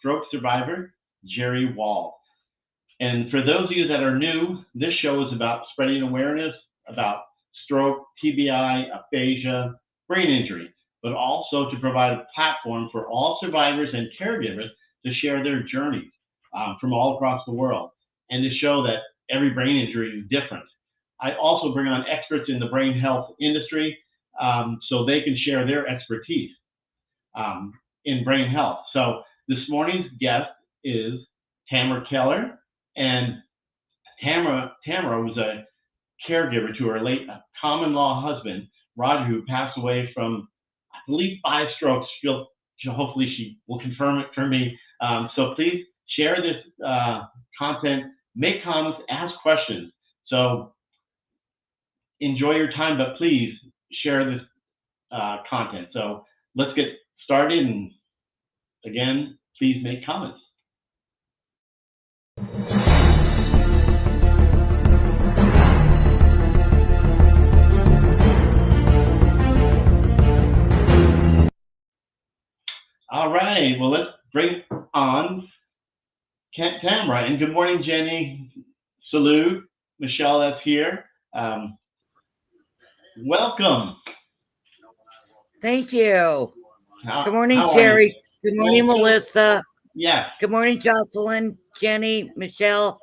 stroke survivor, Jerry Wall. And for those of you that are new, this show is about spreading awareness about stroke, TBI, aphasia, brain injury, but also to provide a platform for all survivors and caregivers to share their journeys from all across the world and to show that every brain injury is different. I also bring on experts in the brain health industry so they can share their expertise in brain health. So this morning's guest is Tamyra Keller, and Tamyra was a caregiver to her late common law husband, Roger, who passed away from, I believe, 5 strokes. Hopefully she will confirm it for me. So please share this content, make comments, ask questions. So enjoy your time, but please share this content. So let's get started, and again, please make comments. All right, well, let's bring on Tamyra. And good morning, Jenny. Salute. Michelle, that's here. Welcome. Thank you. Good morning, Jerry. Good morning, Melissa. Yeah. Good morning, Jocelyn, Jenny, Michelle.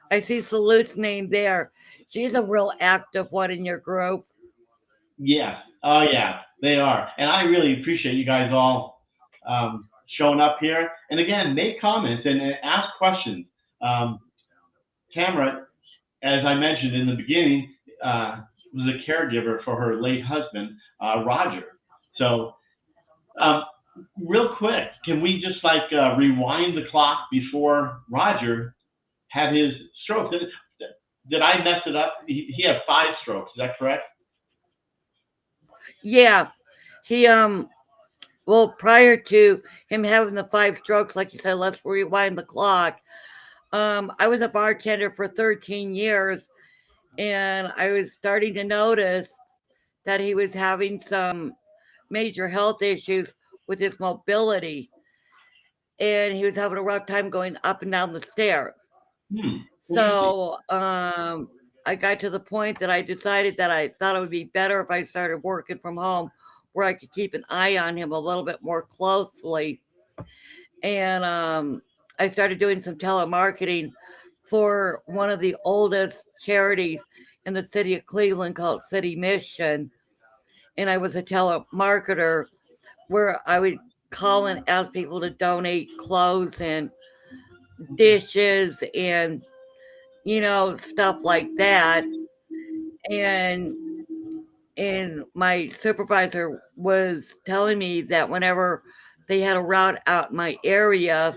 I see Salute's name there. She's a real active one in your group. Yeah. Oh, yeah, they are. And I really appreciate you guys all showing up here. And again, make comments and ask questions. Tamyra, as I mentioned in the beginning, was a caregiver for her late husband, Roger. So real quick, can we just rewind the clock before Roger had his stroke? Did I mess it up? He had 5 strokes. Is that correct? Yeah. He, well, prior to him having the 5 strokes, like you said, let's rewind the clock. I was a bartender for 13 years, and I was starting to notice that he was having some major health issues with his mobility, and he was having a rough time going up and down the stairs. So I got to the point that I decided that I thought it would be better if I started working from home, where I could keep an eye on him a little bit more closely. And I started doing some telemarketing for one of the oldest charities in the city of Cleveland called City Mission. And I was a telemarketer where I would call and ask people to donate clothes and dishes and, stuff like that. And my supervisor was telling me that whenever they had a route out in my area,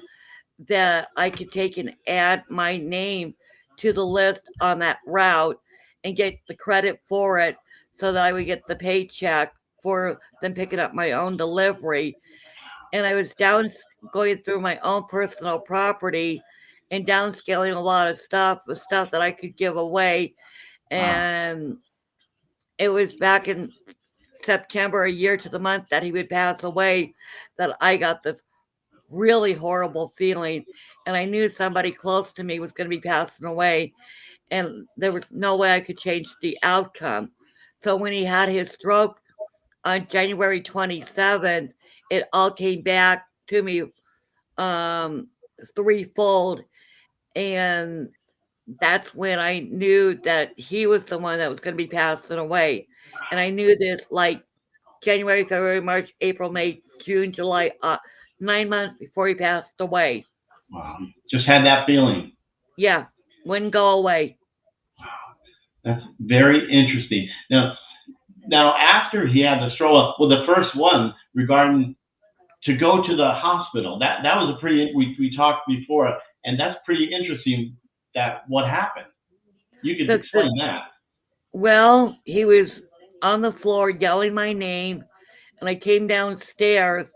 that I could take and add my name to the list on that route and get the credit for it so that I would get the paycheck for them picking up my own delivery. And I was going through my own personal property and downscaling a lot of stuff with stuff that I could give away. And it was back in September, a year to the month that he would pass away, that I got this really horrible feeling. And I knew somebody close to me was going to be passing away. And there was no way I could change the outcome. So when he had his stroke on January 27th, it all came back to me threefold. And that's when I knew that he was the one that was going to be passing away. And I knew this like January, February, March, April, May, June, July, 9 months before he passed away. Wow. Just had that feeling. Yeah. Wouldn't go away. Wow. That's very interesting. Now after he had the stroke, well, the first one regarding to go to the hospital, that was a pretty, we talked before, and that's pretty interesting that what happened. You could explain that. Well, he was on the floor yelling my name, and I came downstairs,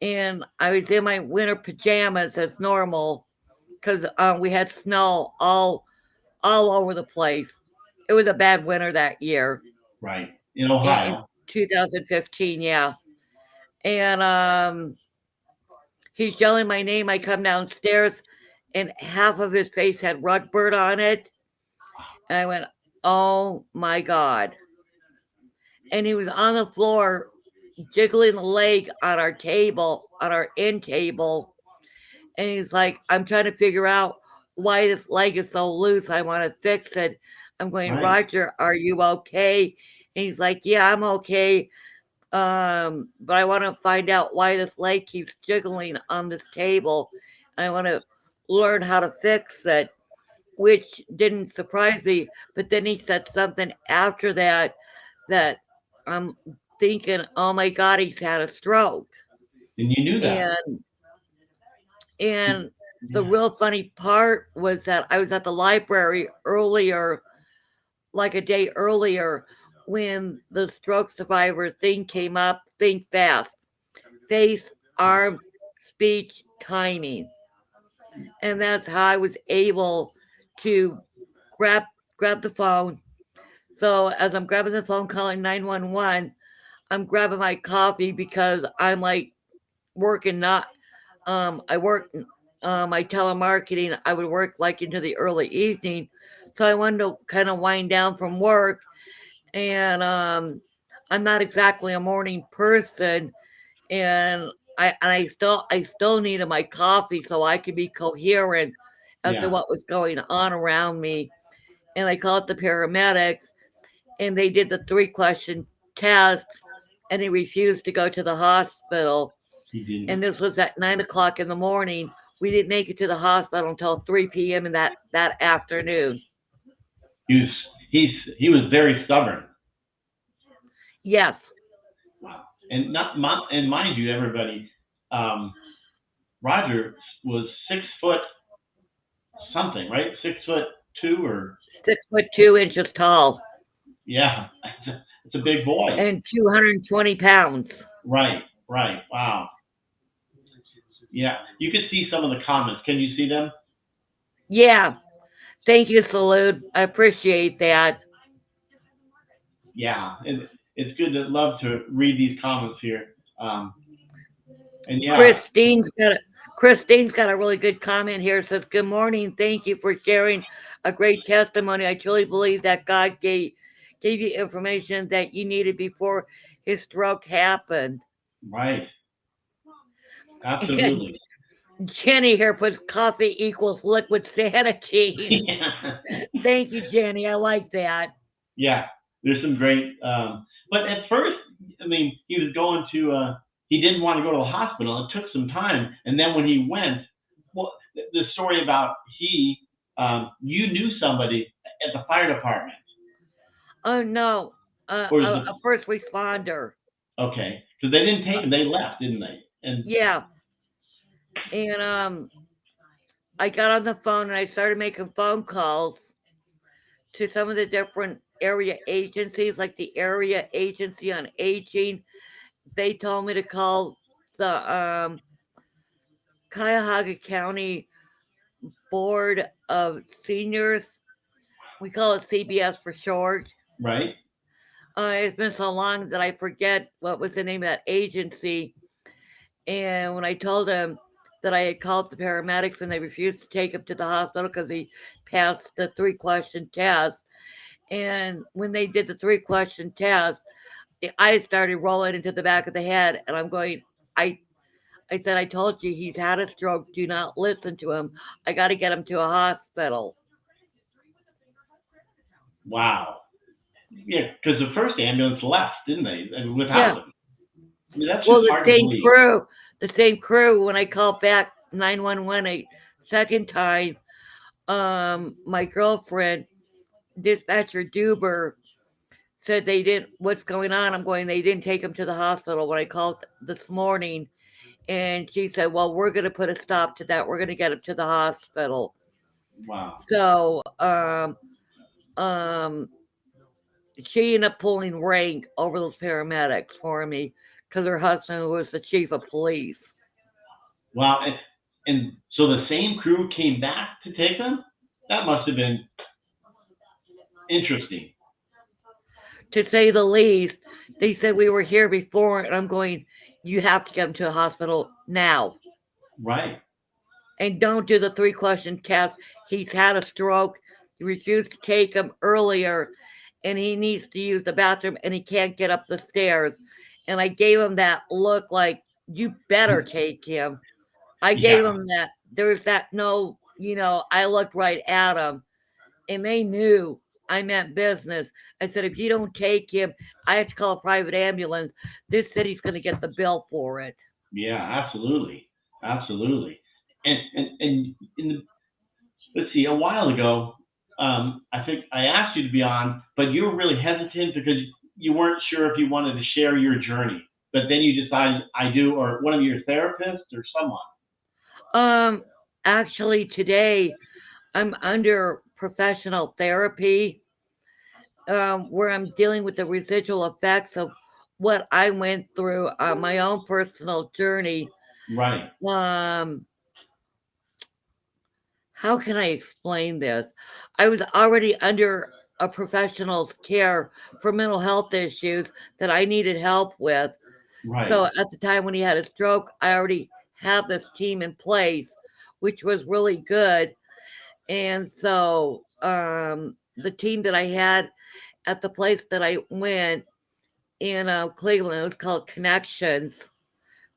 and I was in my winter pajamas as normal because we had snow all over the place. It was a bad winter that year. Right. In Ohio. In 2015, yeah. And He's yelling my name. I come downstairs, and half of his face had rug burn on it. And I went, oh my God. And he was on the floor, jiggling the leg on our table, on our end table. And he's like, I'm trying to figure out why this leg is so loose. I want to fix it. I'm going, Right. Roger, are you okay? And he's like, yeah, I'm okay. But I want to find out why this leg keeps jiggling on this table. And I want to learn how to fix it, which didn't surprise me. But then he said something after that I'm thinking, oh my God, he's had a stroke. And you knew that. And the Yeah. real funny part was that I was at the library earlier, like a day earlier, when the stroke survivor thing came up. Think fast, face, arm, speech, timing. And that's how I was able to grab grab the phone. So as I'm grabbing the phone calling 911, I'm grabbing my coffee because I'm like working not I work my telemarketing. I would work like into the early evening. So I wanted to kind of wind down from work, and I'm not exactly a morning person, and I still needed my coffee so I could be coherent as to Yeah. what was going on around me. And I called the paramedics, and they did the 3-question test, and he refused to go to the hospital. He didn't. And this was at 9 o'clock in the morning. We didn't make it to the hospital until 3 p.m. in that afternoon. He was he was very stubborn. Yes, Wow. And and mind you, everybody, um, Roger was 6 foot something, right? 6'2" or 6'2" tall yeah, it's a big boy. and 220 pounds. Right, right. Wow. Yeah, you can see some of the comments. Can you see them? Yeah, thank you, Salute. I appreciate that. Yeah, and it's good to love to read these comments here. Um, and yeah, Christine's got a really good comment here. It says, "Good morning. Thank you for sharing a great testimony. I truly believe that God gave you information that you needed before his stroke happened." right, And absolutely. Jenny here puts coffee equals liquid sanity. Yeah, Thank you, Jenny. I like that. yeah. There's some great. But at first, I mean, he was going to. He didn't want to go to the hospital. It took some time, and then when he went, well, the story about you knew somebody at the fire department, Oh no, or is a this first responder. okay? Because they didn't take Uh, him. They left, didn't they? And yeah, and I got on the phone and I started making phone calls to some of the different area agencies, like the Area Agency on Aging. They told me to call the Cuyahoga County Board of Seniors. We call it CBS for short. right. It's been so long that I forget what was the name of that agency. And when I told them that I had called the paramedics and they refused to take him to the hospital because he passed the 3-question test. And when they did the 3-question test, the eyes started rolling into the back of the head. And I'm going, I, I said, I told you he's had a stroke. Do not listen to him. I got to get him to a hospital. Wow. Yeah, because the first ambulance left, didn't they? And without Yeah. him. I mean, that's Well, just hard to believe. the same crew, when I called back 911 a second time, my girlfriend, dispatcher Duber, said they didn't, what's going on? I'm going, they didn't take him to the hospital when I called this morning. And she said, well, we're going to put a stop to that. We're going to get him to the hospital. Wow. So, um, she ended up pulling rank over those paramedics for me because her husband was the chief of police. Wow. And so the same crew came back to take them? That must have been interesting. To say the least. They said we were here before, and I'm going, you have to get him to the hospital now. Right. And don't do the 3-question test. He's had a stroke. You refused to take him earlier, and he needs to use the bathroom, and he can't get up the stairs. And I gave him that look like, you better take him. I gave Yeah. him that. There's that no, I looked right at him, and they knew I meant business. I said, if you don't take him, I have to call a private ambulance. This city's going to get the bill for it. Yeah. Absolutely. Absolutely. And let's see, a while ago, I think I asked you to be on, but you were really hesitant because you weren't sure if you wanted to share your journey. But then you decided I do, or one of your therapists or someone. Um, Actually, today I'm under professional therapy, where I'm dealing with the residual effects of what I went through on my own personal journey. Right. Um, how can I explain this? I was already under a professional's care for mental health issues that I needed help with. Right. So at the time when he had a stroke, I already had this team in place, which was really good. And so the team that I had at the place that I went in Cleveland, it was called Connections,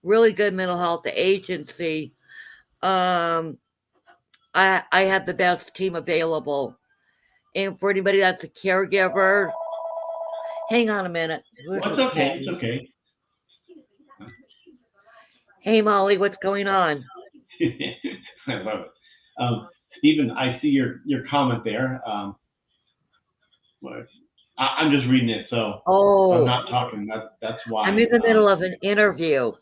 really good mental health agency. Um, I had the best team available. And for anybody that's a caregiver, hang on a minute. Who's Well, it's this okay. It's calling? okay. Hey, Molly, what's going on? I love it. Stephen, I see your comment there. I'm just reading it, so if I'm Oh, not talking, that's I'm why. in the middle of an interview.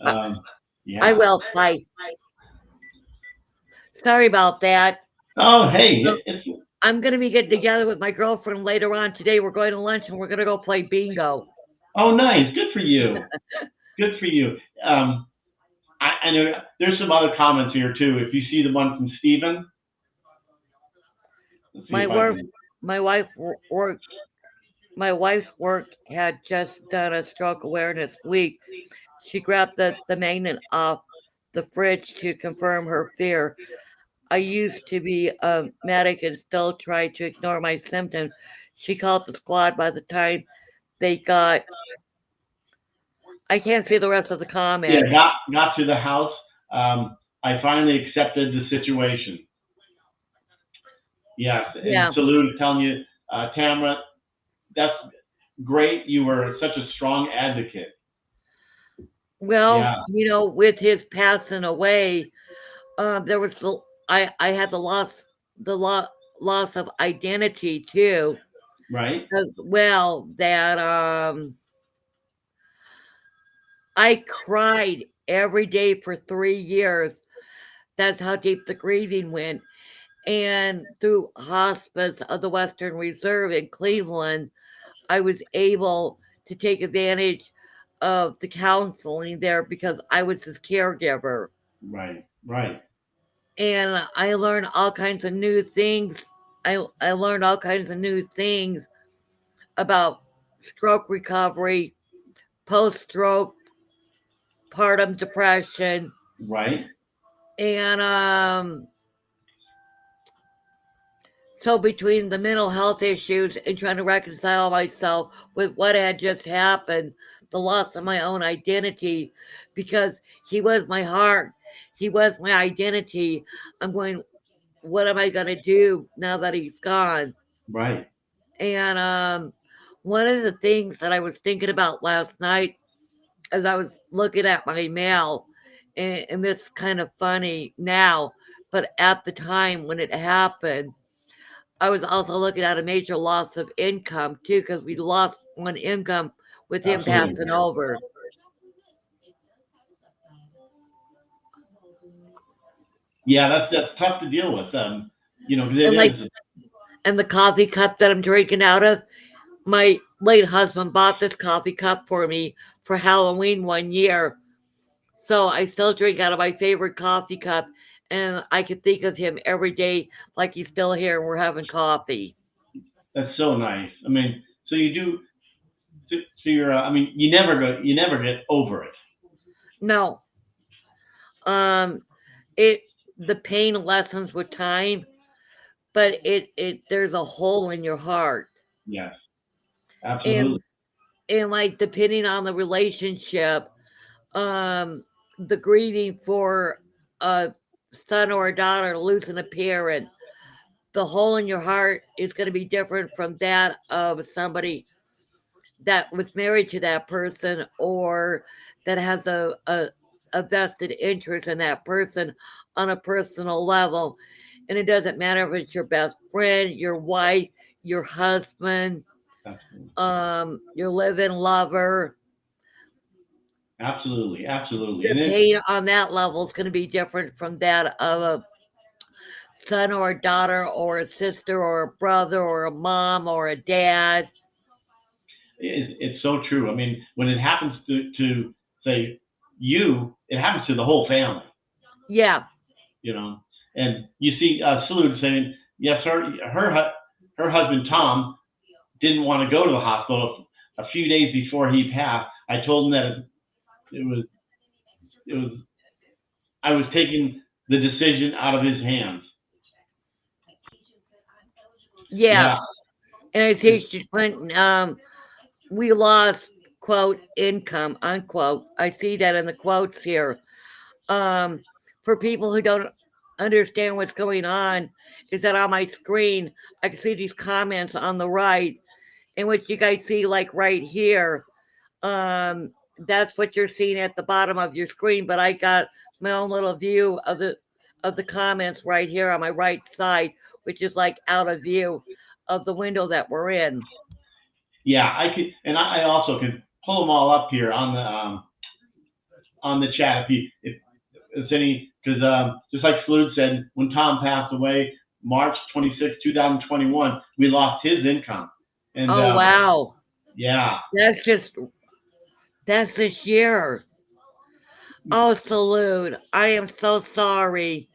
I, Um, I yeah. will. Bye. Sorry about that. Oh, hey, Well, it's I'm going to be getting together with my girlfriend later on today. We're going to lunch and we're going to go play bingo. oh nice. Good for you. Good for you. Um, I know there's some other comments here too. If you see the one from Stephen, let's see My if I work, can. my wife work, my wife's work had just done a stroke awareness week. She grabbed the magnet off the fridge to confirm her fear. I used to be a medic and still tried to ignore my symptoms. She called the squad. By the time they got, I can't see the rest of the Yeah, comment. got to the house. I finally accepted the situation. Yes, and Yeah. salute telling you, Tamra, that's great. You were such a strong advocate. Well, Yeah, with his passing away, there was I had the loss of identity too right, as well. That I cried every day for 3 years. That's how deep the grieving went. And through Hospice of the Western Reserve in Cleveland, I was able to take advantage of the counseling there because I was his caregiver. right, right, And I learned all kinds of new things. I learned all kinds of new things about stroke recovery, post stroke, postpartum depression, right, and so between the mental health issues and trying to reconcile myself with what had just happened, the loss of my own identity, because he was my heart, he was my identity. I'm going, what am I going to do now that he's gone? right. And one of the things that I was thinking about last night as I was looking at my mail, and this kind of funny now, but at the time when it happened, I was also looking at a major loss of income too, because we lost one income with him Absolutely. passing over. Yeah, that's tough to deal with. Because it And like, is. and the coffee cup that I'm drinking out of, my late husband bought this coffee cup for me for Halloween one year. So I still drink out of my favorite coffee cup, and I can think of him every day like he's still here and we're having coffee. That's so nice. I mean, so you do. So you're. I mean, you never get over it. No. It the pain lessens with time, but it there's a hole in your heart. Yes, And absolutely. like depending on the relationship, um the grieving for a son or a daughter losing a parent, the hole in your heart is going to be different from that of somebody that was married to that person or that has a vested interest in that person on a personal level. And it doesn't matter if it's your best friend, your wife, your husband, Absolutely. your live-in lover. Absolutely. Absolutely. The And it, pain on that level is going to be different from that of a son or a daughter or a sister or a brother or a mom or a dad. it's so true. I mean, when it happens to say you, it happens to the whole family, Yeah. you know. And you see Salute saying, yes, her husband Tom didn't want to go to the hospital a few days before he passed. I told him that it was it was I was taking the decision out of his hands. Yeah. Yeah, And I see it, she's putting, we lost, quote, income, unquote. I see that in the quotes here. Um, for people who don't understand what's going on, is that on my screen, I can see these comments on the right, and what you guys see, like right here, um, that's what you're seeing at the bottom of your screen. But I got my own little view of the comments right here on my right side, which is like out of view of the window that we're in. yeah. I could, and I also can pull them all up here on the chat if it's any because just like Salute said, when Tom passed away, March 26, 2021, we lost his income, and Oh wow, yeah, that's just that's this year. Oh, salute! I am so sorry.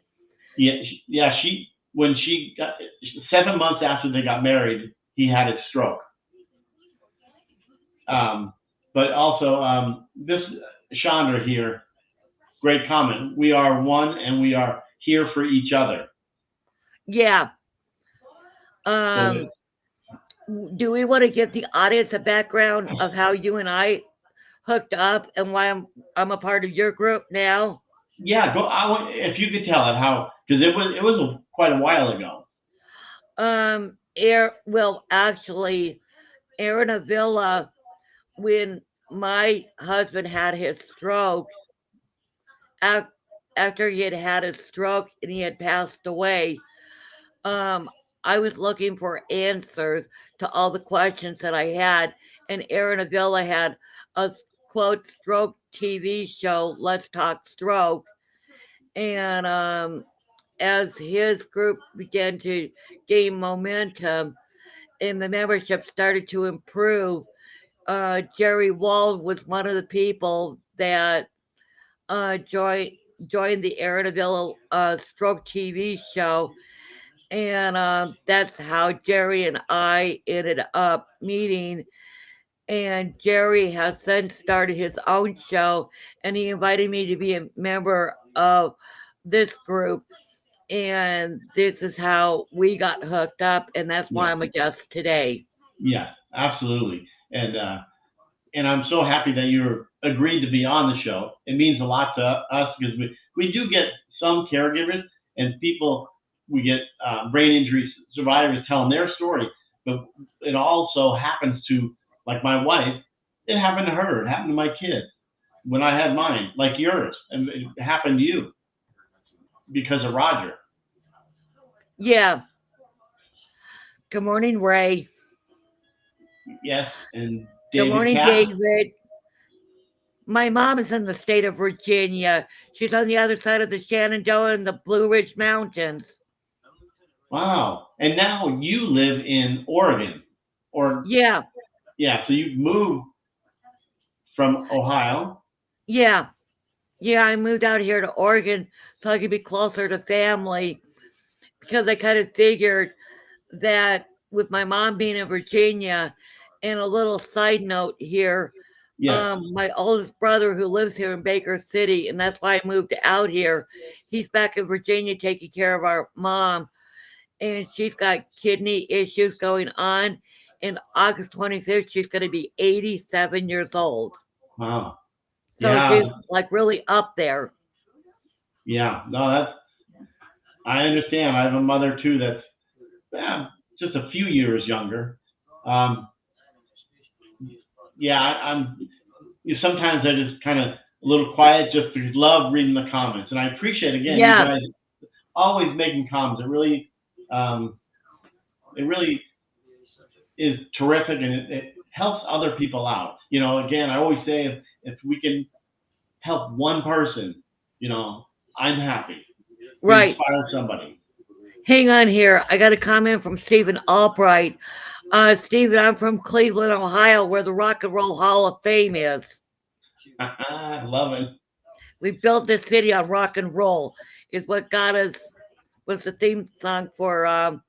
yeah, yeah. She when she got 7 months after they got married, he had a stroke. Um, but also this Chandra here, great comment. We are one, and we are here for each other. Yeah. So Um, do we want to give the audience a background of how you and I hooked up and why I'm a part of your group now? yeah, go. I want if you could tell it how because it was quite a while ago. Well, actually, Aaron Avila, when my husband had his stroke, af- after he had had his stroke and he had passed away, um, I was looking for answers to all the questions that I had, and Aaron Avila had a quote stroke TV show, Let's Talk Stroke, and as his group began to gain momentum and the membership started to improve, Jerry Wald was one of the people that joined the Aaron Avila Stroke TV show, and that's how Jerry and I ended up meeting. And Jerry has since started his own show, and he invited me to be a member of this group. And this is how we got hooked up, and that's why Yeah, I'm a guest today. yeah, absolutely. And I'm so happy that you agreed to be on the show. It means a lot to us because we do get some caregivers and people. We get brain injury survivors telling their story, but it also happens to like my wife. It happened to her. It happened to my kids when I had mine, like yours, and it happened to you because of Roger. Yeah. Good morning, Ray. Yes, and Good David morning, Cat. David. My mom is in the state of Virginia. She's on the other side of the Shenandoah and the Blue Ridge Mountains. Wow. And now you live in Oregon, or Yeah, yeah, so you've moved from Ohio. yeah, yeah. I moved out here to Oregon so I could be closer to family because I kind of figured that with my mom being in Virginia, and a little side note here, Yes. My oldest brother who lives here in Baker City, and that's why I moved out here. He's back in Virginia taking care of our mom, and she's got kidney issues going on. In August 25th, she's going to be 87 years old. Wow. So Yeah. she's like really up there. Yeah. No, I understand. I have a mother too that's just a few years younger. Um, yeah, sometimes I just kind of a little quiet just because love reading the comments, and I appreciate again you Yeah, guys always making comments. Um, it really is terrific, and it helps other people out. Again, I always say if we can help one person, you know, I'm happy to right. inspire somebody. Hang on here. I got a comment from Stephen Albright. Stephen, I'm from Cleveland, Ohio, where the Rock and Roll Hall of Fame is. I love it. We built this city on rock and roll, is what got us, was the theme song for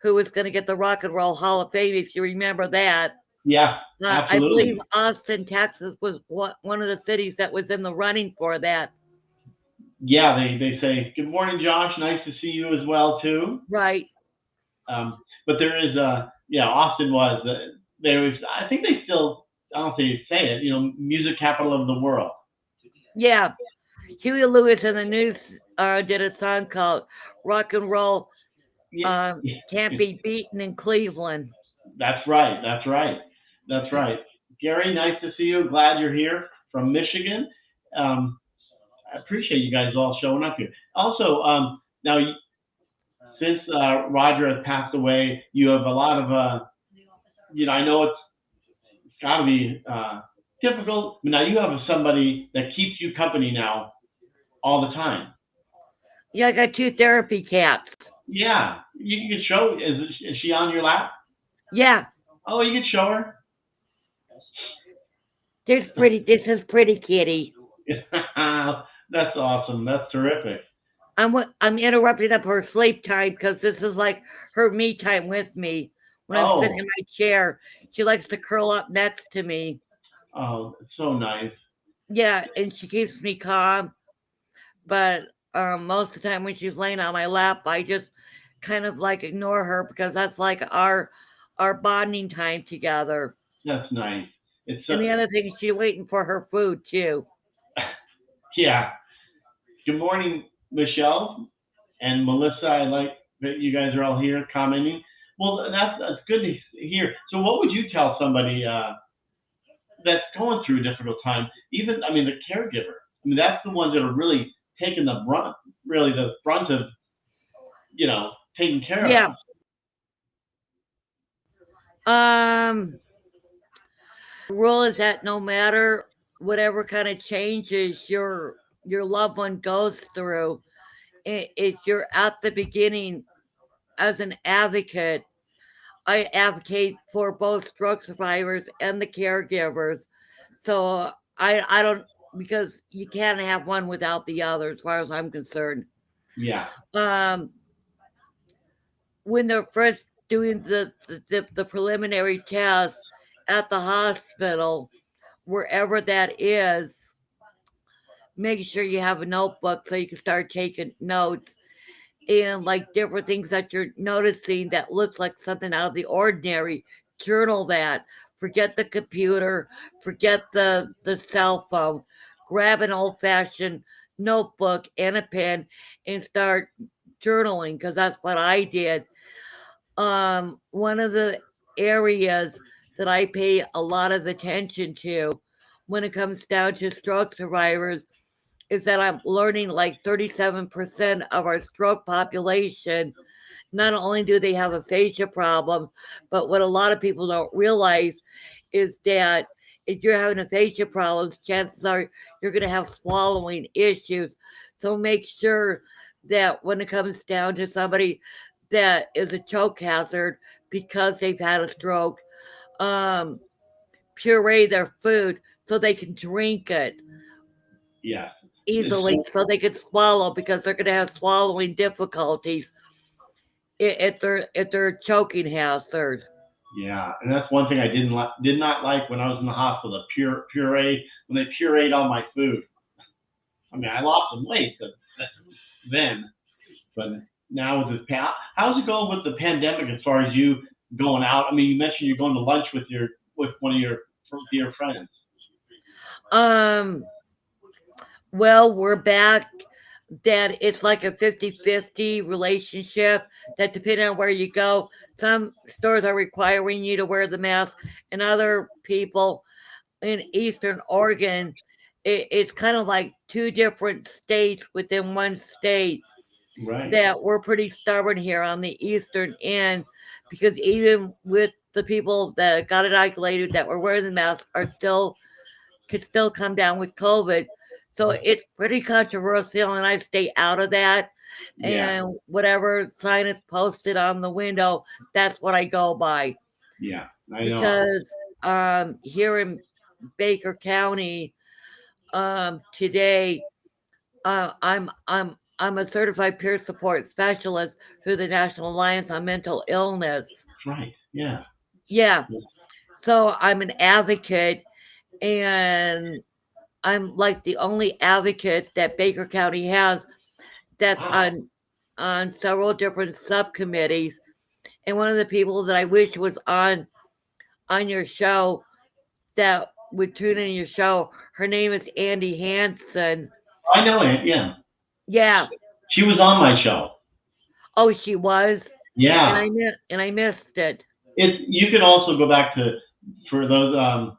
who was going to get the Rock and Roll Hall of Fame, if you remember that. Yeah, I believe absolutely. Austin, Texas was one of the cities that was in the running for that. Yeah, they say good morning, Josh. Nice to see you as well too. Right. But there is Austin was there was I think they still I don't think they say it. Music capital of the world. Yeah. Huey Lewis and the News did a song called Rock and Roll Yeah, Can't Be Beaten in Cleveland. that's right. That's right. That's right. Gary, nice to see you. Glad you're here from Michigan. Um, I appreciate you guys all showing up here. Also, now since Roger has passed away, you have a lot of I know it's got to be difficult, but now you have somebody that keeps you company now all the time. Yeah, I got 2 therapy cats. Yeah, you can show. Is she on your lap? Yeah, Oh, you can show her. this is pretty kitty. That's awesome. That's terrific. I'm interrupting up her sleep time because this is like her me time with me. When I'm sitting Oh, in my chair, she likes to curl up next to me. oh, it's so nice. Yeah, and she keeps me calm. But most of the time when she's laying on my lap, I just kind of like ignore her because that's like our bonding time together. That's nice. It's And the other thing is she's waiting for her food too. yeah. Good morning, Michelle and Melissa. I like that you guys are all here commenting. Well, that's good to hear. So, what would you tell somebody that's going through a difficult time? Even, I mean, the caregiver. I mean, that's the ones that are really taking the brunt of taking care of Yeah. us. Um Rule is that no matter whatever kind of changes your loved one goes through, if you're at the beginning as an advocate, I advocate for both stroke survivors and the caregivers. So I don't, because you can't have one without the other, as far as I'm concerned. Yeah. Um, when they're first doing the preliminary test at the hospital, wherever that is, make sure you have a notebook so you can start taking notes and like different things that you're noticing that looks like something out of the ordinary. Journal that. Forget the computer, forget the cell phone. Grab an old fashioned notebook and a pen and start journaling, because that's what I did. One of the areas that I pay a lot of attention to when it comes down to stroke survivors is that I'm learning like 37% of our stroke population, not only do they have aphasia problem, but what a lot of people don't realize is that if you're having aphasia problems, chances are you're going to have swallowing issues. So make sure that when it comes down to somebody that is a choke hazard because they've had a stroke, um, puree their food so they can drink it Yes. It's easily so so they can swallow, because they're going to have swallowing difficulties if they're choking hazard. Yeah, and that's one thing I did not like when I was in the hospital. The puree when they pureed all my food. I mean, I lost some weight then, but now with how's it going with the pandemic as far as you going out? I mean, you mentioned you're going to lunch with one of your dear friends. Um, well, we're back that it's like a 50-50 relationship that depending on where you go, some stores are requiring you to wear the mask, and other people in Eastern Oregon, it's kind of like two different states within one state Right. that we're pretty stubborn here on the eastern end because even with the people that got inoculated that were wearing the mask are still could still come down with COVID. So it's pretty controversial, and I stay out of that. Yeah. And whatever sign is posted on the window, that's what I go by. Yeah. I know. Because here in Baker County, today I'm a certified peer support specialist through the National Alliance on Mental Illness. Right. Yeah. Yeah, so I'm an advocate, and I'm like the only advocate that Baker County has that's Wow. on several different subcommittees. And one of the people that I wish was on your show that would tune in your show, her name is Andy Hansen. I know it. Yeah. Yeah. She was on my show. Oh, she was, and Yeah. I missed it. It's you can also go back to for those on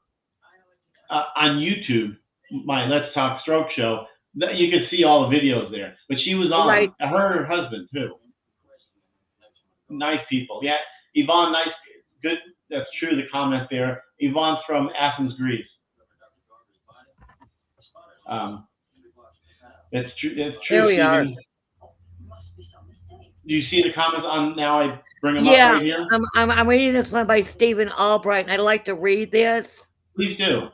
YouTube, my Let's Talk Stroke show. You can see all the videos there. But she was on Right. her and her husband too. Nice people. Yeah, Yvonne, nice, good. That's true. The comment there. Yvonne's from Athens, Greece. Um, that's true. That's true, There we are. Stephen. Do you see the comments on now? I bring them up Yeah, right here. I'm reading this one by Stephen Albright, and I'd like to read this. Please do.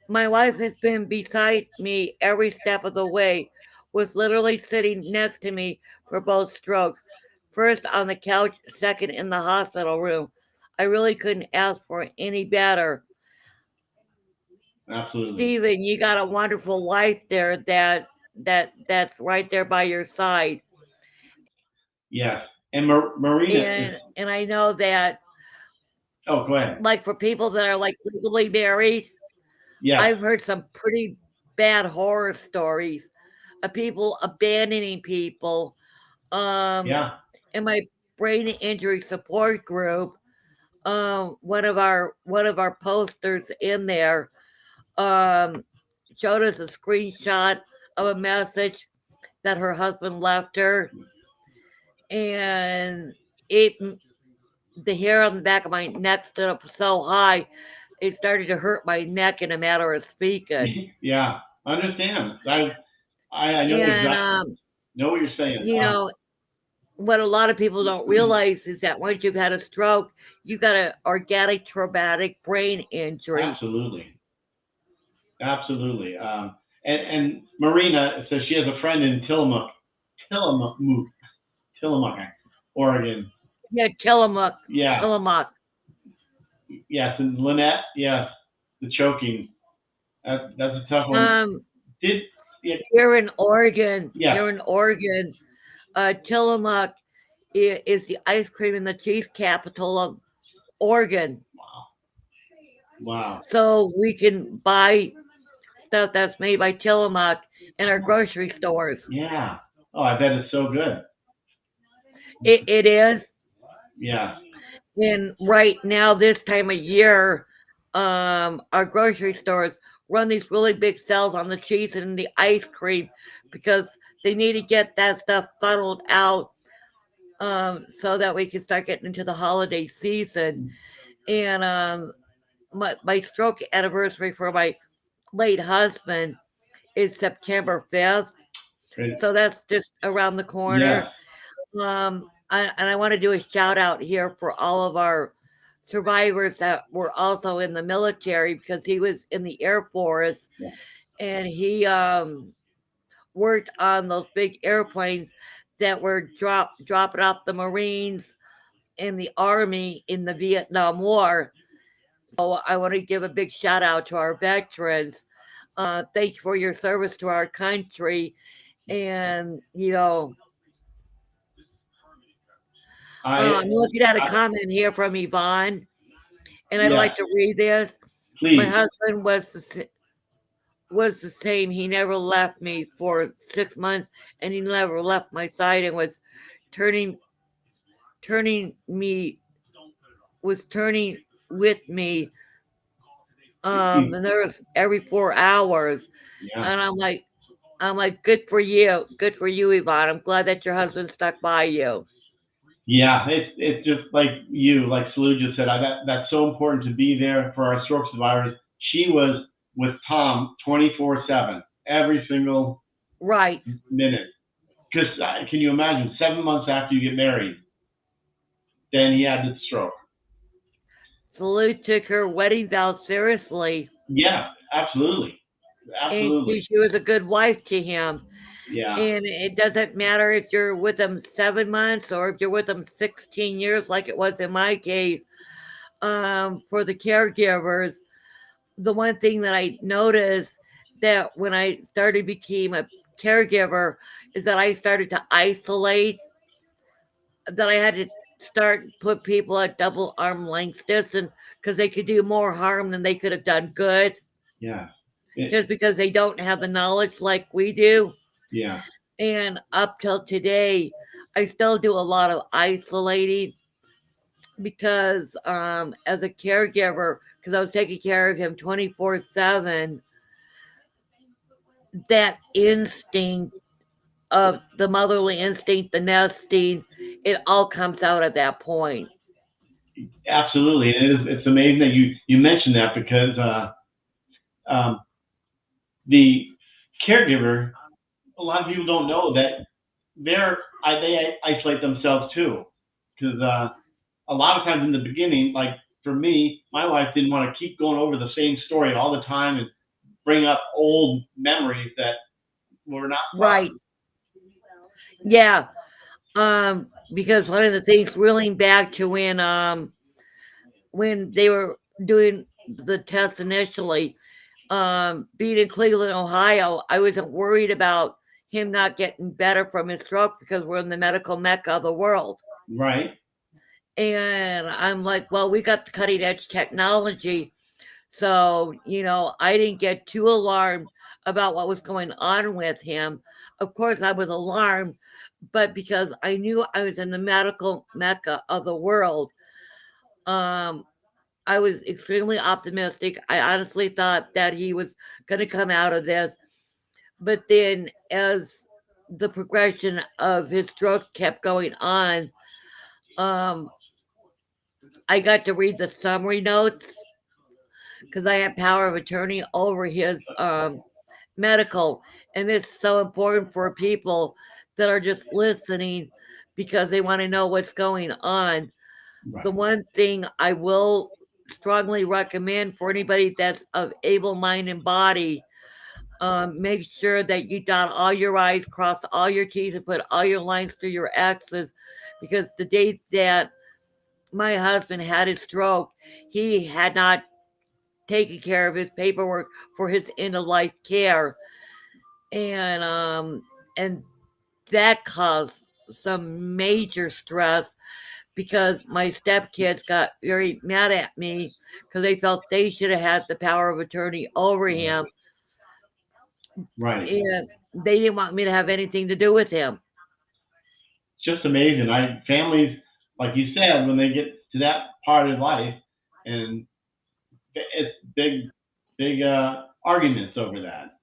My wife has been beside me every step of the way, was literally sitting next to me for both strokes. First on the couch, second in the hospital room. I really couldn't ask for any better. Absolutely. Stephen, you got a wonderful wife there that's right there by your side. Yes. And Marina is. And I know that Oh, go ahead. like for people that are like legally married, Yes. I've heard some pretty bad horror stories of people abandoning people. Um, Yeah. in my brain injury support group, one of our posters in there um, showed us a screenshot of a message that her husband left her, and it the hair on the back of my neck stood up so high it started to hurt my neck in a matter of speaking. Yeah. I understand. I know And exactly. Know what you're saying. you know what a lot of people don't realize is that once you've had a stroke, you got an organic traumatic brain injury. Absolutely. Absolutely. And Marina says she has a friend in Tillamook, Tillamook, Oregon. Yeah, Tillamook, Yeah. Tillamook. Yes. And Lynette. Yes. The choking. That's a tough one. Um, Did it? Yes. here in Oregon, Tillamook is the ice cream and the cheese capital of Oregon. Wow. Wow. So we can buy stuff that's made by Tillamook in our grocery stores. Yeah. Oh, I bet it's so good. It is. Yeah. And right now, this time of year, our grocery stores run these really big sales on the cheese and the ice cream because they need to get that stuff funneled out so that we can start getting into the holiday season. And my stroke anniversary for my late husband is September 5th. Great. So that's just around the Yes. corner. And I want to do a shout out here for all of our survivors that were also in the military because he was in the Air Force Yeah. and he worked on those big airplanes that were dropping off the Marines in the Army in the Vietnam War. So I want to give a big shout out to our veterans. Thank you for your service to our country. And, I, I'm looking at a I comment here from Yvonne, and I'd yeah, like to read this. My please. husband was the same. He never left me for 6 months, and he never left my side, and turning turning me turning with me the nurse every 4 hours. Yeah. And I'm like, good for you. Good for you, Yvonne. I'm glad that your husband stuck by you. Yeah, it's just like you, like Salute just said. That's so important to be there for our stroke survivors. She was with Tom 24/7, every single Right. minute. Because can you imagine 7 months after you get married, then he had the stroke. Salute took her wedding vows seriously, Yeah, absolutely, and absolutely. she was a good wife to him. Yeah, And it doesn't matter if you're with them 7 months or if you're with them 16 years, like it was in my case. For the caregivers, the one thing that I noticed that when I started became a caregiver is that I started to isolate, that I had to start put people at double arm length distance because they could do more harm than they could have done good, yeah, it, just because they don't have the knowledge like we do. yeah, And up till today, I still do a lot of isolating because as a caregiver, because I was taking care of him 24/7, that instinct of the motherly instinct, the nesting, it all comes out at that point. absolutely. It's amazing that you mentioned that because um, the caregiver, a lot of people don't know that they isolate themselves too, because a lot of times in the beginning, like for me, my wife didn't want to keep going over the same story all the time and bring up old memories that were not Right. fun. Yeah. Because one of the things reeling back to when they were doing the test initially, being in Cleveland, Ohio, I wasn't worried about him not getting better from his stroke because we're in the medical mecca of the world. Right, And I'm like, well, we got the cutting edge technology. So, I didn't get too alarmed about what was going on with him. Of course, I was alarmed, but because I knew I was in the medical mecca of the world, um, I was extremely optimistic. I honestly thought that he was going to come out of this. But then, as the progression of his stroke kept going on, um, I got to read the summary notes because I had power of attorney over his medical. And this is so important for people that are just listening because they want to know what's going on. The right, one thing I will strongly recommend for anybody that's of able mind and body, make sure that you dot all your I's, cross all your T's, and put all your lines through your X's, because the date that my husband had his stroke, he had not taken care of his paperwork for his end of life care, and that caused some major stress because my stepkids got very mad at me because they felt they should have had the power of attorney over him, right. and they didn't want me to have anything to do with him. It's just amazing. Families, like you said, when they get to that part of life, and it's big arguments over that.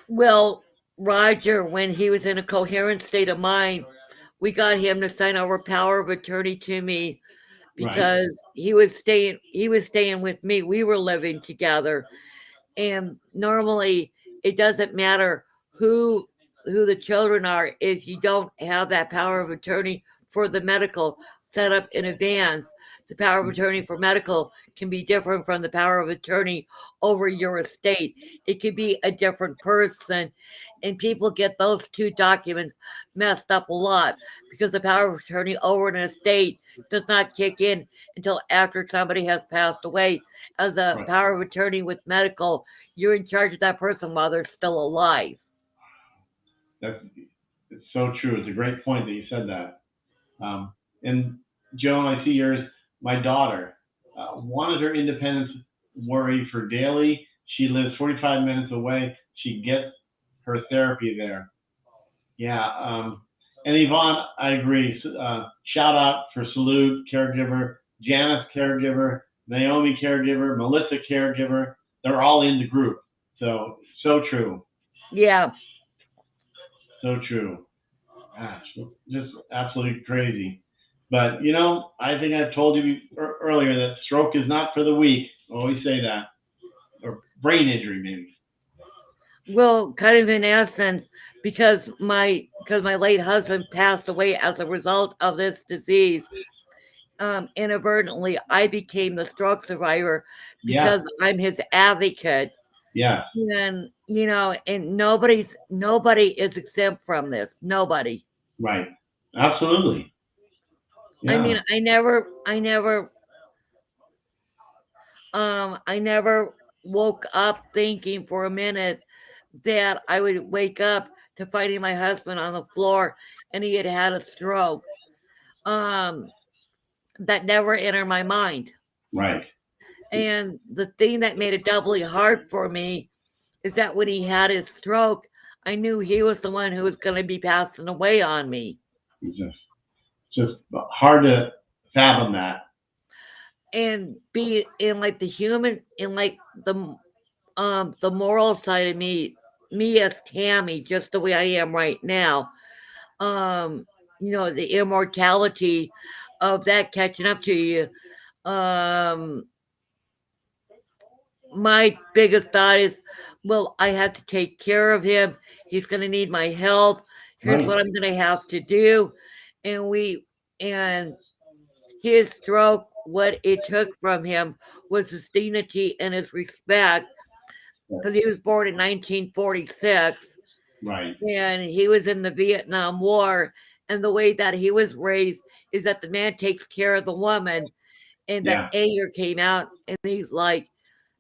Well, Roger, when he was in a coherent state of mind, we got him to sign over power of attorney to me Right, because he was staying with me. We were living together. And normally it doesn't matter who the children are if you don't have that power of attorney for the medical. set up in advance. The power of attorney for medical can be different from the power of attorney over your estate. It could be a different person, and people get those two documents messed up a lot because the power of attorney over an estate does not kick in until after somebody has passed away. As a Right. power of attorney with medical, you're in charge of that person while they're still alive. That's it's so true. It's a great point that you said that. And Joan, I see yours. My daughter wanted her independence worry for daily. She lives 45 minutes away. She gets her therapy there. Yeah. And Yvonne, I agree. Shout out for Salute, caregiver, Janice, caregiver, Naomi, caregiver, Melissa, caregiver. They're all in the group. So, so true. Yeah. So true. Gosh, just absolutely crazy. But, I think I've told you earlier that stroke is not for the weak. I always say that. Or brain injury, maybe. Well, kind of in essence, because my late husband passed away as a result of this disease. Inadvertently, I became the stroke survivor Yeah. because I'm his advocate. Yeah. And and nobody is exempt from this. Nobody. Right. Absolutely. I mean, Yeah. I never woke up thinking for a minute that I would wake up to finding my husband on the floor and he had had a stroke. Um, that never entered my mind. Right. And the thing that made it doubly hard for me is that when he had his stroke, I knew he was the one who was going to be passing away on me. It's just hard to fathom that. And be in like the human, in like the moral side of me as Tammy, just the way I am right now. Um, the immortality of that catching up to you. Um, my biggest thought is, well, I have to take care of him. He's going to need my help. Here's Right. what I'm going to have to do. And his stroke, what it took from him was his dignity and his respect because he was born in 1946 Right. and he was in the Vietnam War. And the way that he was raised is that the man takes care of the woman. And that Yeah. anger came out, and he's like,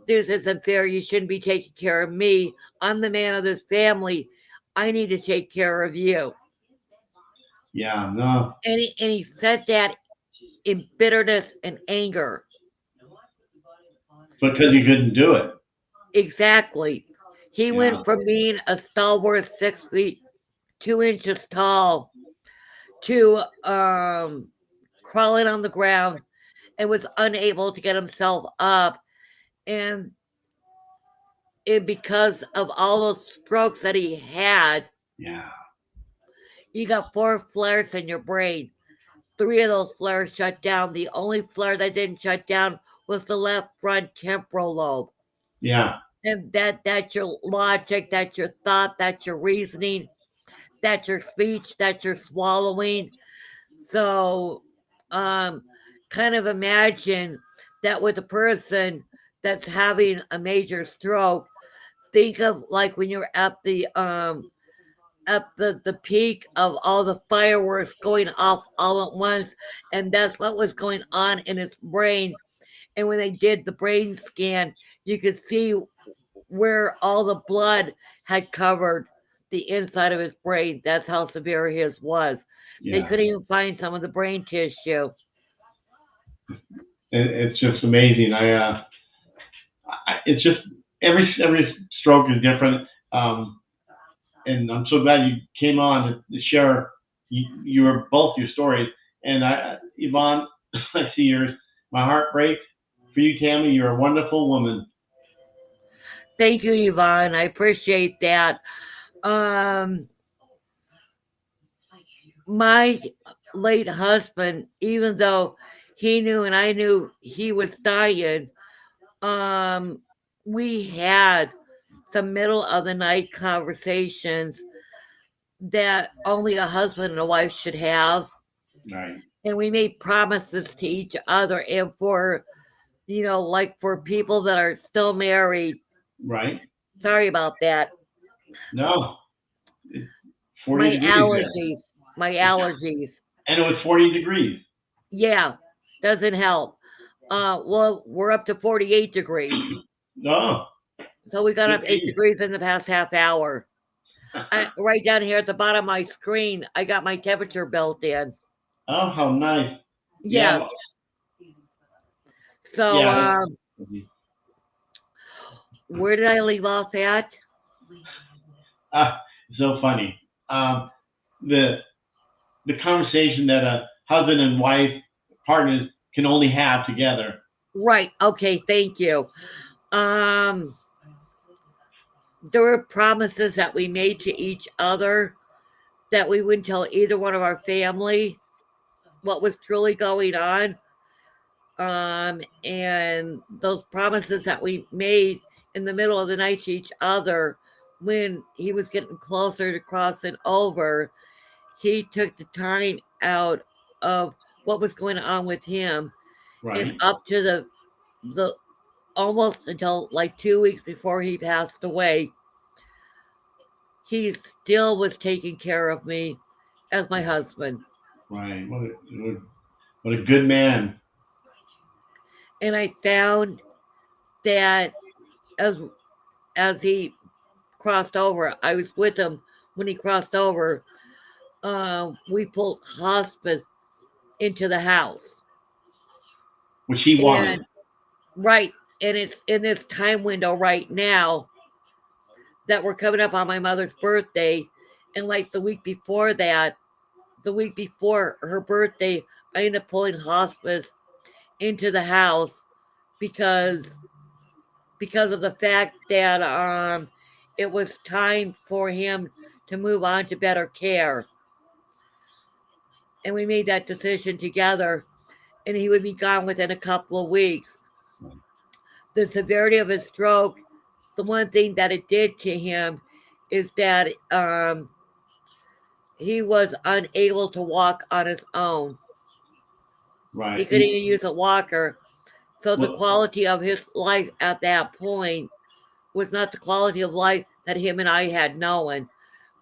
this isn't fair. You shouldn't be taking care of me. I'm the man of this family. I need to take care of you. Yeah. No. And he said that in bitterness and anger. Because you couldn't do it. Exactly. He Yeah. went from being a stalwart 6 feet 2 inches tall to crawling on the ground and was unable to get himself up. And because of all those strokes that he had, Yeah. you got 4 flares in your brain. 3 of those flares shut down. The only flare that didn't shut down was the left front temporal lobe. Yeah. And that's your logic, that's your thought, that's your reasoning, that's your speech, that's your swallowing. So, kind of imagine that with a person that's having a major stroke, think of like when you're at the peak of all the fireworks going off all at once, and that's what was going on in his brain. And when they did the brain scan, you could see where all the blood had covered the inside of his brain. That's how severe his was. They Yeah. couldn't even find some of the brain tissue. It's just amazing. It's just every stroke is different. And I'm so glad you came on to share your both your stories. And Yvonne, I see yours. My heart breaks for you, Tammy. You're a wonderful woman. Thank you, Yvonne. I appreciate that. Um, my late husband, even though he knew and I knew he was dying, um, we had some middle of the night conversations that only a husband and a wife should have. Right. and we made promises to each other, and for like for people that are still married. Right. Sorry about that. No, 40 My degrees there. allergies. My allergies. And it was 40 degrees. Yeah, doesn't help. Well, we're up to 48 degrees. Oh, So we got good up for 8 degrees in the past half hour. Right down here at the bottom of my screen, I got my temperature built in. Oh, how nice. Yes. Yeah. So, Yeah. where did I leave off at? So funny. The conversation that a husband and wife partners can only have together. Right. Okay. Thank you. There were promises that we made to each other that we wouldn't tell either one of our family what was truly going on. And those promises that we made in the middle of the night to each other, when he was getting closer to crossing over, he took the time out of what was going on with him, and Right. up to the almost until like 2 weeks before he passed away, he still was taking care of me as my husband. Right. What a good man. And I found that as he crossed over, I was with him when he crossed over. We pulled hospice into the house, Which he wanted. and right, and it's in this time window right now that we're coming up on my mother's birthday, and like the week before her birthday, I ended up pulling hospice into the house because of the fact that it was time for him to move on to better care. And we made that decision together, and he would be gone within a couple of weeks. The severity of his stroke, the one thing that it did to him is that he was unable to walk on his own. Right. He couldn't even use a walker. So the quality of his life at that point was not the quality of life that him and I had known,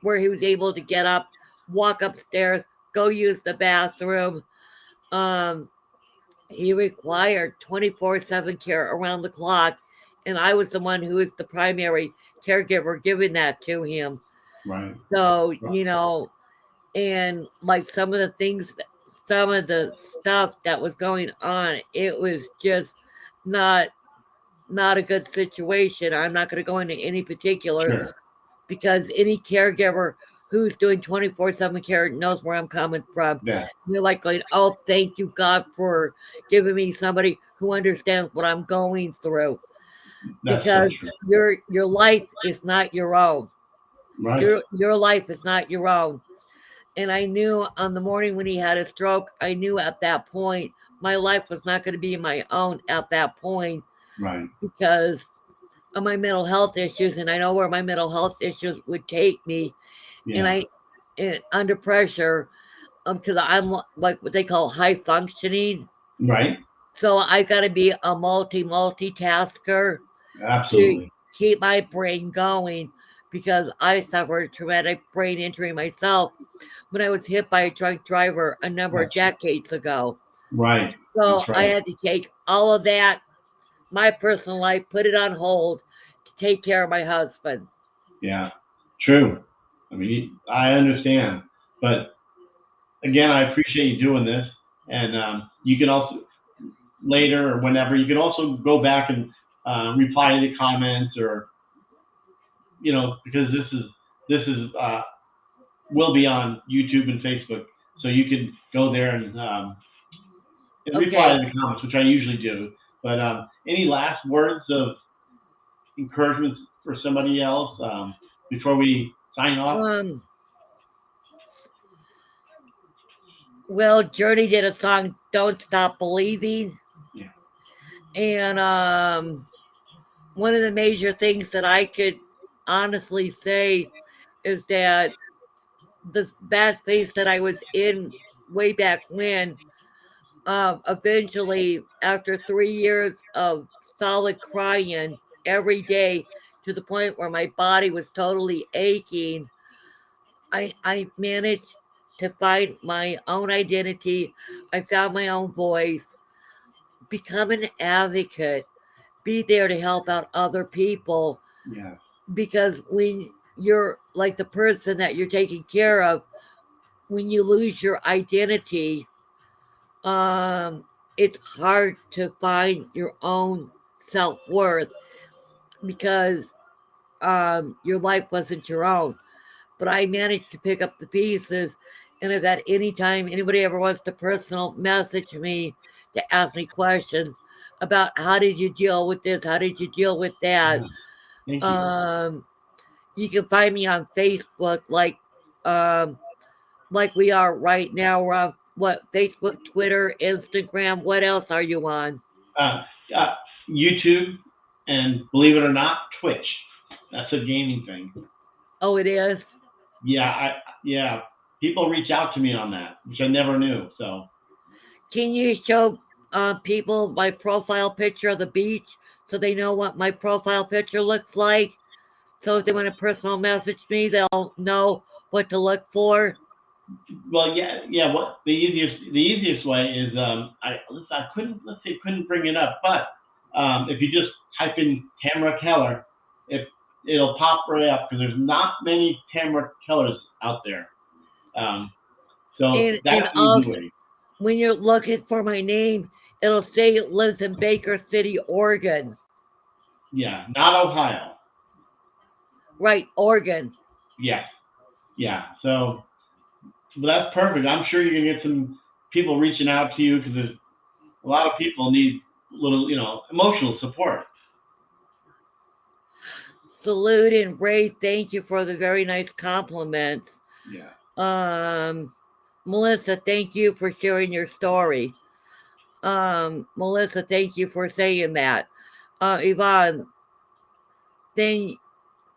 where he was able to get up, walk upstairs, go use the bathroom. He required 24/7 care around the clock, and I was the one who was the primary caregiver giving that to him. Right. So, and like some of the stuff that was going on, it was just not a good situation. I'm not going to go into any particular, Sure. because any caregiver who's doing 24/7 care knows where I'm coming from. Yeah. You're like going, oh, thank you, God, for giving me somebody who understands what I'm going through. That's Because so true. your life is not your own. Right. Your life is not your own. And I knew on the morning when he had a stroke, I knew at that point my life was not going to be my own at that point. Right. Because of my mental health issues, and I know where my mental health issues would take me. Yeah. And under pressure, because I'm like what they call high functioning. Right. So I got to be a multitasker to Absolutely. keep my brain going, because I suffered a traumatic brain injury myself when I was hit by a drunk driver a number of decades ago. Right. So That's right. I had to take all of that, my personal life, put it on hold to take care of my husband. Yeah. True. I mean, I understand, but again, I appreciate you doing this, and you can also later or whenever you can also go back and reply to the comments, or because this is will be on YouTube and Facebook, so you can go there and reply Okay. to the comments, which I usually do. But any last words of encouragement for somebody else before we sign off? Well, Journey did a song, "Don't Stop Believing." Yeah. And one of the major things that I could honestly say is that the bad space that I was in way back when eventually, after 3 years of solid crying every day to the point where my body was totally aching, I managed to find my own identity. I found my own voice, become an advocate, be there to help out other people. Yeah. Because when you're like the person that you're taking care of, when you lose your identity, um, it's hard to find your own self worth because your life wasn't your own. But I managed to pick up the pieces. And if at any time anybody ever wants to personal message me to ask me questions about how did you deal with this, how did you deal with that, Yeah. Thank you. um, you can find me on Facebook, um, like we are right now. We're on what, Facebook, Twitter, Instagram. What else are you on? Uh, uh, YouTube, and believe it or not, Twitch. That's a gaming thing. Oh, it is. Yeah, yeah. People reach out to me on that, which I never knew. So Can you show people my profile picture of the beach so they know what my profile picture looks like? So if they want to personal message me, they'll know what to look for. well, yeah, yeah. What the easiest way is I couldn't let's say couldn't bring it up, but if you just type in Tamyra Keller, it'll pop right up because there's not many Tamyra Kellers out there. Um, so And that's the easy also, way. when you're looking for my name, it'll say it lives in Baker City, Oregon. Yeah, not Ohio. Right, Oregon. Yes, yeah. So that's perfect. I'm sure you're gonna get some people reaching out to you because there's a lot of people need little emotional support. Salute and Ray, thank you for the very nice compliments. Yeah. Um, Melissa, thank you for sharing your story. Melissa, thank you for saying that. Yvonne, thank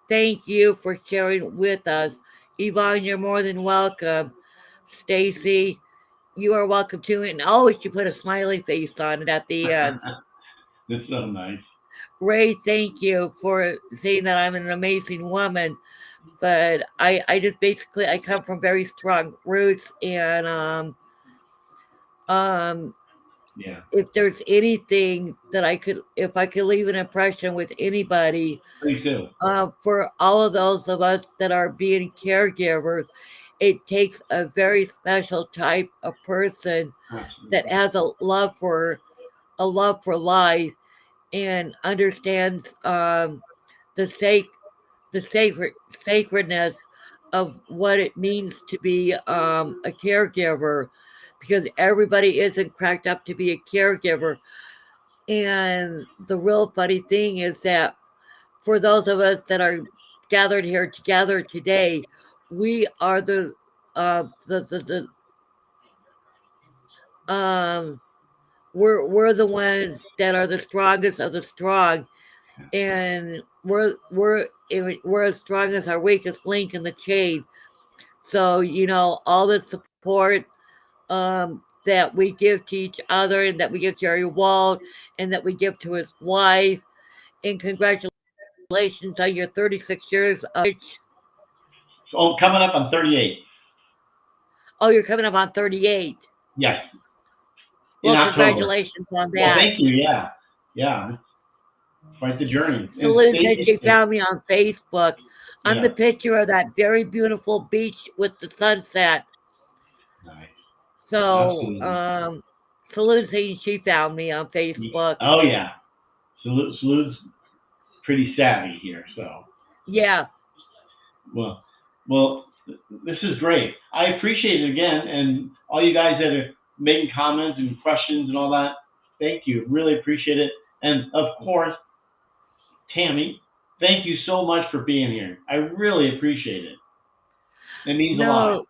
thank you for sharing with us. Yvonne, you're more than welcome. Stacy, you are welcome too. And always you put a smiley face on it at the end. That's so nice. Ray, thank you for saying that I'm an amazing woman. But I just basically I come from very strong roots and um Yeah. if there's anything that if I could leave an impression with anybody, Please do. for all of those of us that are being caregivers, it takes a very special type of person that Absolutely. has a love for life and understands the sacredness of what it means to be a caregiver, because everybody isn't cracked up to be a caregiver. And the real funny thing is that for those of us that are gathered here together today, we are the we're the ones that are the strongest of the strong, and we're as strong as our weakest link in the chain. So all the support that we give to each other, and that we give Jerry Wald, and that we give to his wife. And congratulations on your 36 years of marriage. So coming up on 38. Oh, you're coming up on 38. Yes, in Well, October. congratulations on Well, that. thank you. Yeah, yeah. It's quite the journey. And Salute stay. said she found me on Facebook. I'm the Yeah. picture of that very beautiful beach with the sunset. Nice. So, Absolutely. Salute saying she found me on Facebook. Oh yeah. Salute's pretty savvy here. So Yeah. well, well, this is great. I appreciate it again, and all you guys that are making comments and questions and all that. Thank you. Really appreciate it. And of course, Tammy, thank you so much for being here. I really appreciate it. It means a lot. No,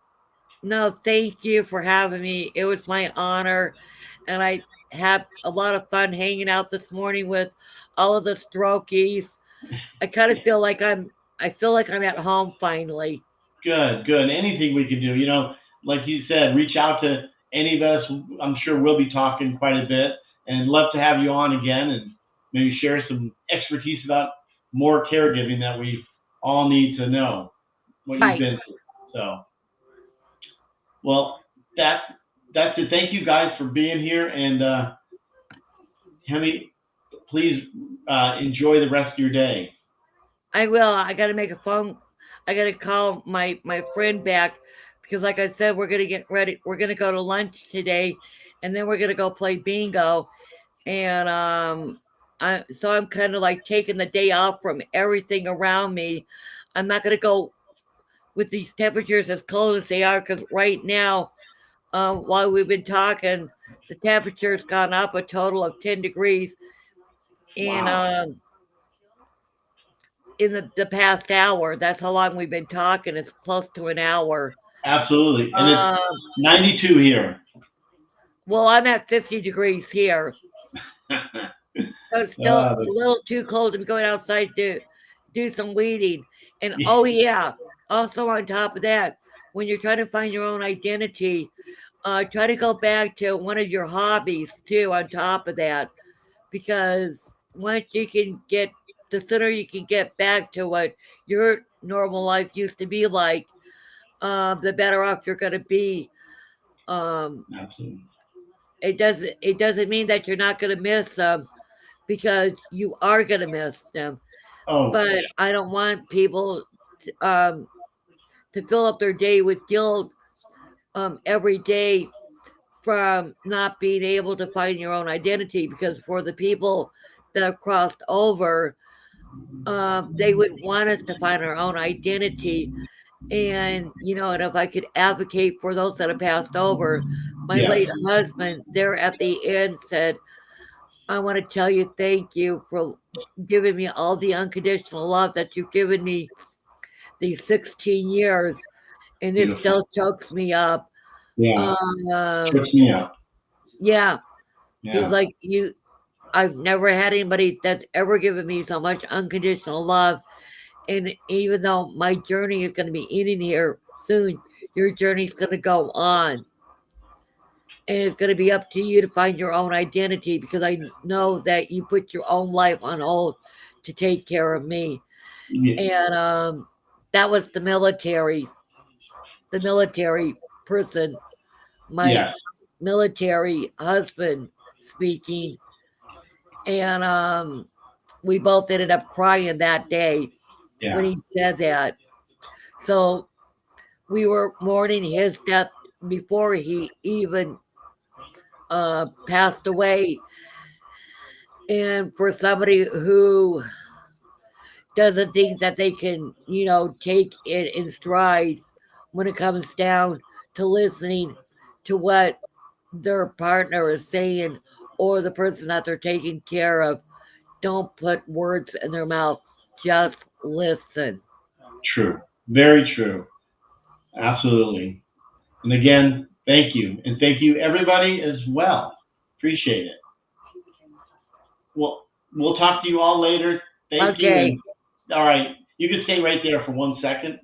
no, thank you for having me. It was my honor. And I had a lot of fun hanging out this morning with all of the strokies. I kind of I feel like I'm at home finally. Good, good. Anything we can do, like you said, reach out to any of us, I'm sure we'll be talking quite a bit, and love to have you on again and maybe share some expertise about more caregiving that we all need to know what you've Right. been through. So, well, that's that's it. Thank you guys for being here, and Hemi, please enjoy the rest of your day. I will. I got to make a phone. I got to call my friend back because, like I said, we're gonna get ready. We're gonna go to lunch today, and then we're gonna go play bingo. And I'm kind of like taking the day off from everything around me. I'm not gonna go with these temperatures as cold as they are because right now, while we've been talking, the temperature's gone up a total of 10 degrees in Wow, um in the past hour. That's how long we've been talking. It's close to an hour. absolutely, and it's Um, 92 here. well, I'm at 50 degrees here, so it's still a uh, little too cold to be going outside to do some weeding. And oh yeah, also on top of that, when you're trying to find your own identity, try to go back to one of your hobbies too. On top of that, because once you can get, the sooner you can get back to what your normal life used to be like, the better off you're going to be. Um, absolutely. it doesn't mean that you're not going to miss them because you are going to miss them. Oh, But I don't want people to fill up their day with guilt every day from not being able to find your own identity. Because for the people that have crossed over, they would want us to find our own identity. And if I could advocate for those that have passed over, my yes, late husband there at the end said, I want to tell you thank you for giving me all the unconditional love that you've given me these 16 years. And it beautiful. still chokes me up. Yeah, Um, trips me up. yeah, he's Yeah, like, I've never had anybody that's ever given me so much unconditional love. And even though my journey is going to be ending here soon, your journey's going to go on. And it's going to be up to you to find your own identity because I know that you put your own life on hold to take care of me. And that was the military person, my yes, military husband speaking. And we both ended up crying that day when yeah, he said that. So we were mourning his death before he even passed away. And for somebody who doesn't think that they can, take it in stride when it comes down to listening to what their partner is saying or the person that they're taking care of, don't put words in their mouth. Just listen. true. Very true. Absolutely. And again, thank you. And thank you, everybody, as well. Appreciate it. Well, we'll talk to you all later. Thank you. Okay. And all right, you can stay right there for 1 second.